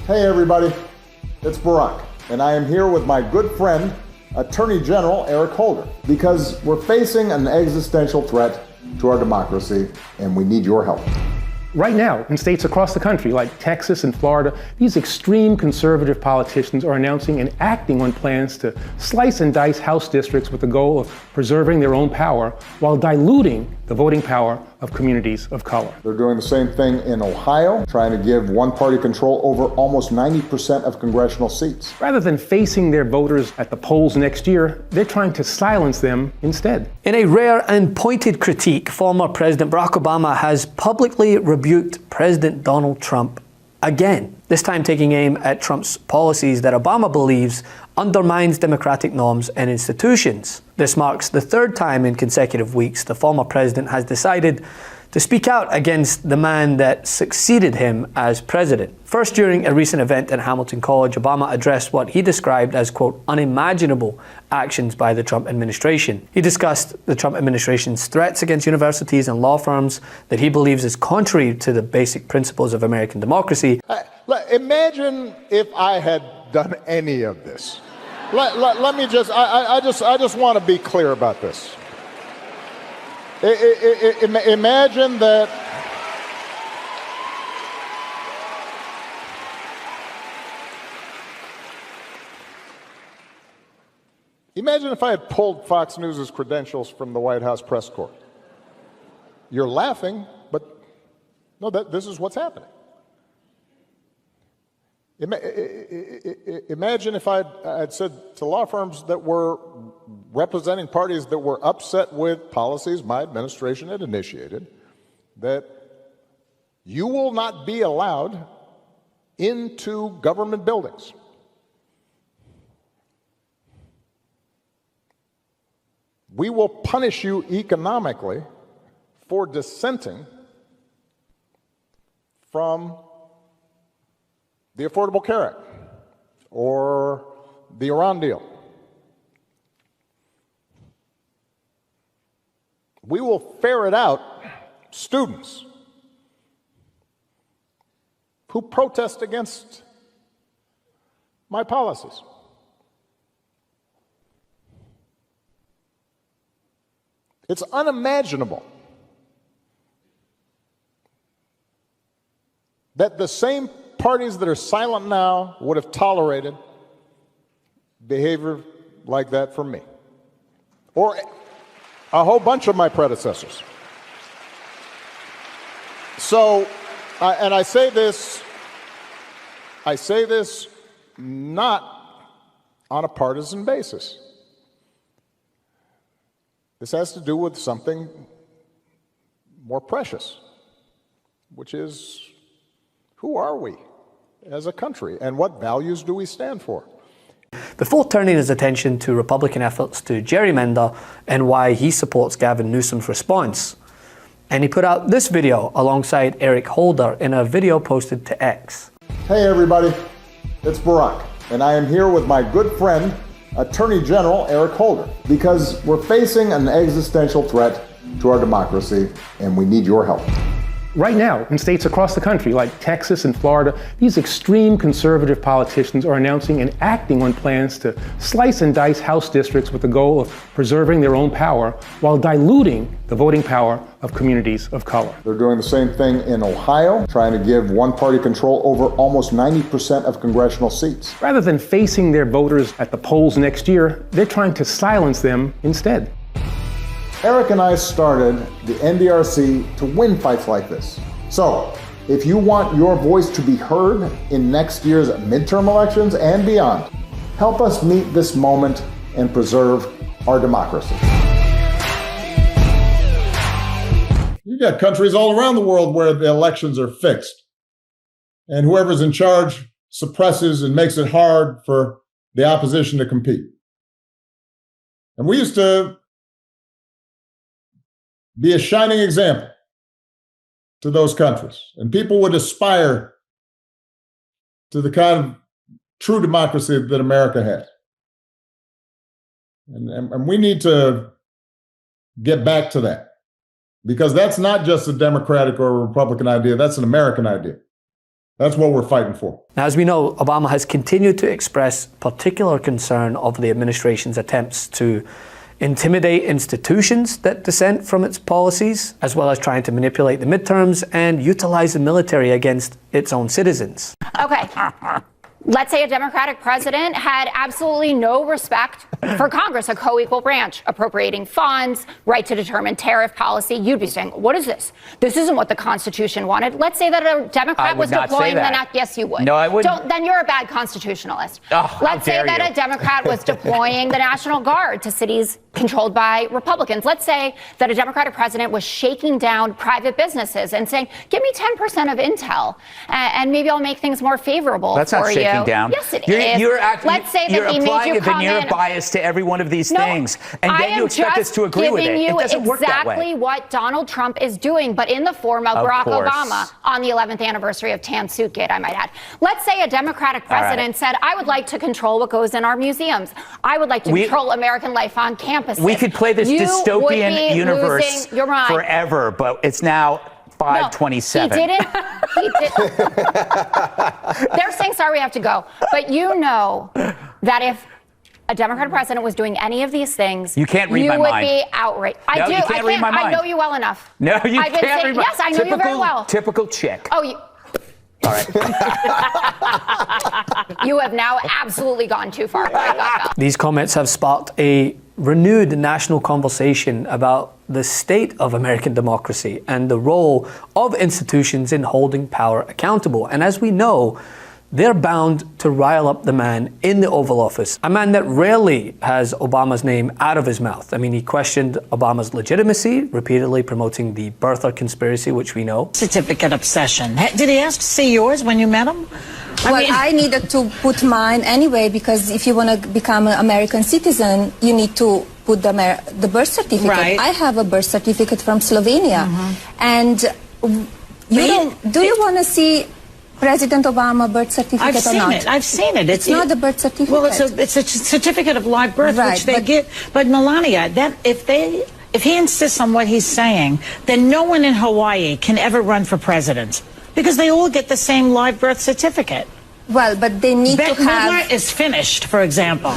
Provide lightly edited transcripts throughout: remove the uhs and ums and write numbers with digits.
Hey everybody, it's Barack, and I am here with my good friend, Attorney General Eric Holder, because we're facing an existential threat to our democracy, and we need your help. Right now, in states across the country, like Texas and Florida, these extreme conservative politicians are announcing and acting on plans to slice and dice House districts with the goal of preserving their own power while diluting the voting power of communities of color. They're doing the same thing in Ohio, trying to give one-party control over almost 90% of congressional seats. Rather than facing their voters at the polls next year, they're trying to silence them instead. In a rare and pointed critique, former President Barack Obama has publicly rebuked President Donald Trump again, this time taking aim at Trump's policies that Obama believes undermines democratic norms and institutions. This marks the third time in consecutive weeks the former president has decided to speak out against the man that succeeded him as president. First, during a recent event at Hamilton College, Obama addressed what he described as, quote, unimaginable actions by the Trump administration. He discussed the Trump administration's threats against universities and law firms that he believes is contrary to the basic principles of American democracy. Imagine if I had done any of this. Let me I just want to be clear about this. Imagine that imagine if I had pulled Fox News' credentials from the White House press corps. You're laughing, but no, this is what's happening. Imagine if I'd said to law firms that were representing parties that were upset with policies my administration had initiated, that you will not be allowed into government buildings. We will punish you economically for dissenting from the Affordable Care Act or the Iran deal. We will ferret out students who protest against my policies. It's unimaginable that the same parties that are silent now would have tolerated behavior like that from me or a whole bunch of my predecessors. So, and I say this not on a partisan basis. This has to do with something more precious, which is, who are we as a country, and what values do we stand for? Before turning his attention to Republican efforts to gerrymander and why he supports Gavin Newsom's response. And he put out this video alongside Eric Holder in a video posted to X. Hey everybody, it's Barack, and I am here with my good friend, Attorney General Eric Holder, because we're facing an existential threat to our democracy, and we need your help. Right now, in states across the country, like Texas and Florida, these extreme conservative politicians are announcing and acting on plans to slice and dice House districts with the goal of preserving their own power while diluting the voting power of communities of color. They're doing the same thing in Ohio, trying to give one-party control over almost 90% of congressional seats. Rather than facing their voters at the polls next year, they're trying to silence them instead. Eric and I started the NDRC to win fights like this. So, if you want your voice to be heard in next year's midterm elections and beyond, help us meet this moment and preserve our democracy. You've got countries all around the world where the elections are fixed, and whoever's in charge suppresses and makes it hard for the opposition to compete. And we used to be a shining example to those countries. And people would aspire to the kind of true democracy that America has. And we need to get back to that, because that's not just a Democratic or a Republican idea, that's an American idea. That's what we're fighting for. Now, as we know, Obama has continued to express particular concern of the administration's attempts to intimidate institutions that dissent from its policies, as well as trying to manipulate the midterms and utilize the military against its own citizens. Okay. Let's say a Democratic president had absolutely no respect for Congress, a co-equal branch, appropriating funds, right to determine tariff policy. You'd be saying, what is this? This isn't what the Constitution wanted. Let's say that a Democrat was deploying the yes, you would. No, I wouldn't. Then you're a bad constitutionalist. Oh, Let's say that a Democrat was deploying the National Guard to cities controlled by Republicans. Let's say that a Democratic president was shaking down private businesses and saying, give me 10% of intel and maybe I'll make things more favorable That's for not shaking you. down. Yes, it is. Let's say that he made you come you're in. biased to every one of these things, and then you expect us to agree with it. It doesn't work that way. Exactly what Donald Trump is doing, but in the form of Barack Obama on the 11th anniversary of Tan Suitgate, I might add. Let's say a Democratic president said, I would like to control what goes in our museums. I would like to control American life on campuses. We could play this dystopian universe forever, but it's now 5:27. He didn't. They're saying, sorry, we have to go. But you know that if a Democratic president was doing any of these things, you can't read my mind. You would be outraged. I do. You can't read my mind. I know you well enough. No, you can't read my mind. Yes, I know you very well. Typical chick. Oh, you. All right. You have now absolutely gone too far. These comments have sparked a renewed national conversation about the state of American democracy and the role of institutions in holding power accountable. And as we know, they're bound to rile up the man in the Oval Office, a man that rarely has Obama's name out of his mouth. I mean, he questioned Obama's legitimacy, repeatedly promoting the birther conspiracy, which we know. Certificate obsession. Did he ask to see yours when you met him? I needed to put mine anyway, because if you want to become an American citizen, you need to put the birth certificate. Right. I have a birth certificate from Slovenia. And do you want to see President Obama birth certificate or not? I've seen it. It's not the birth certificate. Well, it's a certificate of live birth, right, which they give. But Melania, if he insists on what he's saying, then no one in Hawaii can ever run for president, because they all get the same live birth certificate. Well, but they need to have... Midler is finished, for example.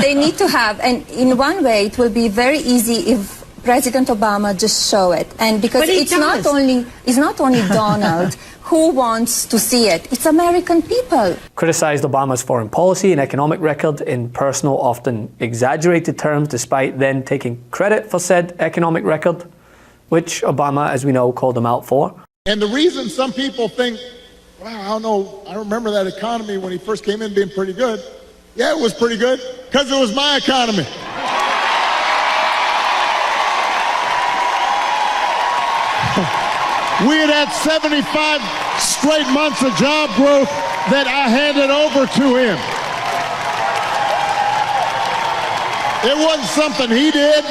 They need to have, and in one way, it will be very easy if President Obama just show it, and because it's not only Donald who wants to see it, it's American people. Criticized Obama's foreign policy and economic record in personal, often exaggerated terms, despite then taking credit for said economic record, which Obama, as we know, called him out for. And the reason some people think, wow, I don't know, I remember that economy when he first came in being pretty good. Yeah, it was pretty good, because it was my economy. We had 75 straight months of job growth that I handed over to him. It wasn't something he did.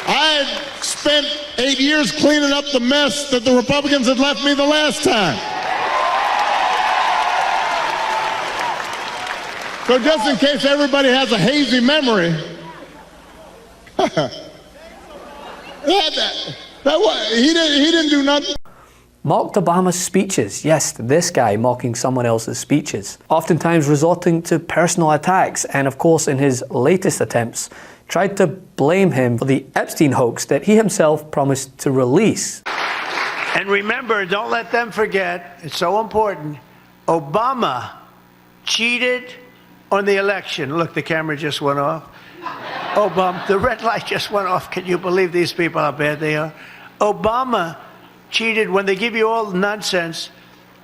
I had spent 8 years cleaning up the mess that the Republicans had left me the last time. So just in case everybody has a hazy memory, he didn't do nothing. Mocked Obama's speeches. Yes, this guy mocking someone else's speeches. Oftentimes resorting to personal attacks, and of course in his latest attempts, tried to blame him for the Epstein hoax that he himself promised to release. And remember, don't let them forget, it's so important, Obama cheated on the election. Look, the camera just went off. Obama, the red light just went off. Can you believe these people, how bad they are? Obama cheated. When they give you all nonsense,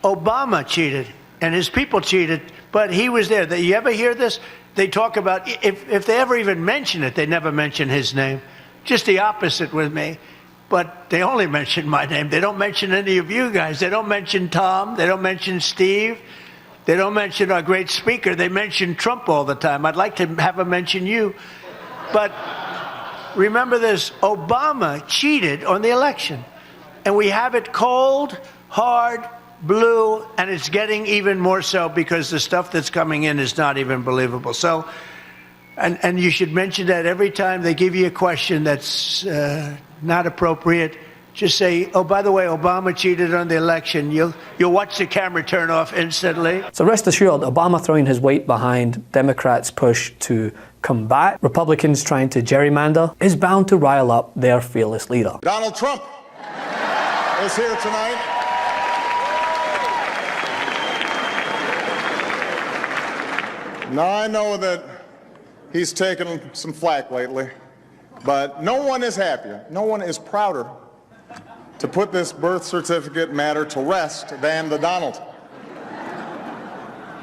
Obama cheated and his people cheated, but he was there. You ever hear this? They talk about, if they ever even mention it, they never mention his name. Just the opposite with me. But they only mention my name. They don't mention any of you guys. They don't mention Tom. They don't mention Steve. They don't mention our great speaker. They mention Trump all the time. I'd like to have them mention you. But remember this, Obama cheated on the election. And we have it cold, hard, blue, and it's getting even more so because the stuff that's coming in is not even believable. So, and you should mention that every time they give you a question that's not appropriate, just say, oh, by the way, Obama cheated on the election. You'll watch the camera turn off instantly. So rest assured, Obama throwing his weight behind Democrats' push to combat Republicans trying to gerrymander is bound to rile up their fearless leader. Donald Trump is here tonight. Now, I know that he's taken some flack lately, but no one is happier, no one is prouder to put this birth certificate matter to rest than the Donald.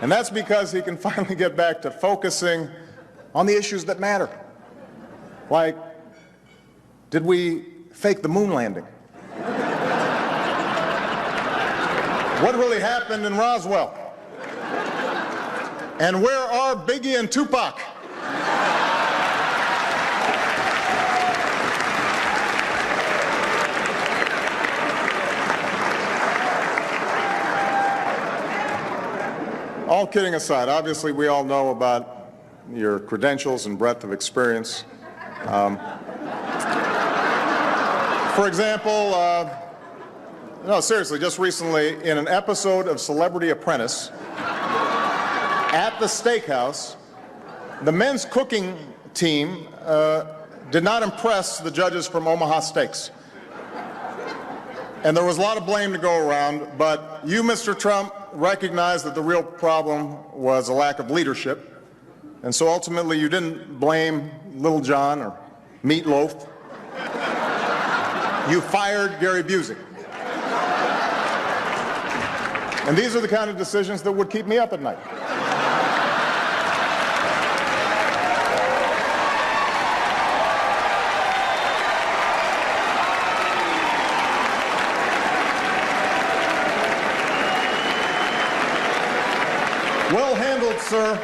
And that's because he can finally get back to focusing on the issues that matter. Like, did we fake the moon landing? What really happened in Roswell? And where are Biggie and Tupac? All kidding aside, obviously we all know about your credentials and breadth of experience. For example, no, seriously, just recently in an episode of Celebrity Apprentice, at the steakhouse, the men's cooking team did not impress the judges from Omaha Steaks. And there was a lot of blame to go around, but you, Mr. Trump, recognized that the real problem was a lack of leadership. And so ultimately you didn't blame Little John or Meatloaf. You fired Gary Busey. And these are the kind of decisions that would keep me up at night. Well handled, sir.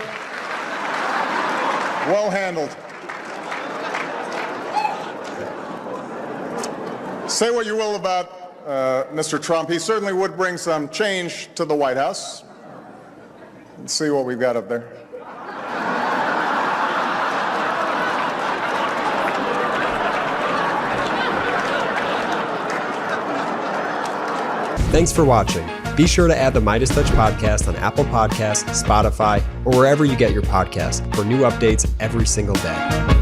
Well handled. Say what you will about Mr. Trump. He certainly would bring some change to the White House. Let's see what we've got up there. Thanks for watching. Be sure to add the MeidasTouch podcast on Apple Podcasts, Spotify, or wherever you get your podcasts for new updates every single day.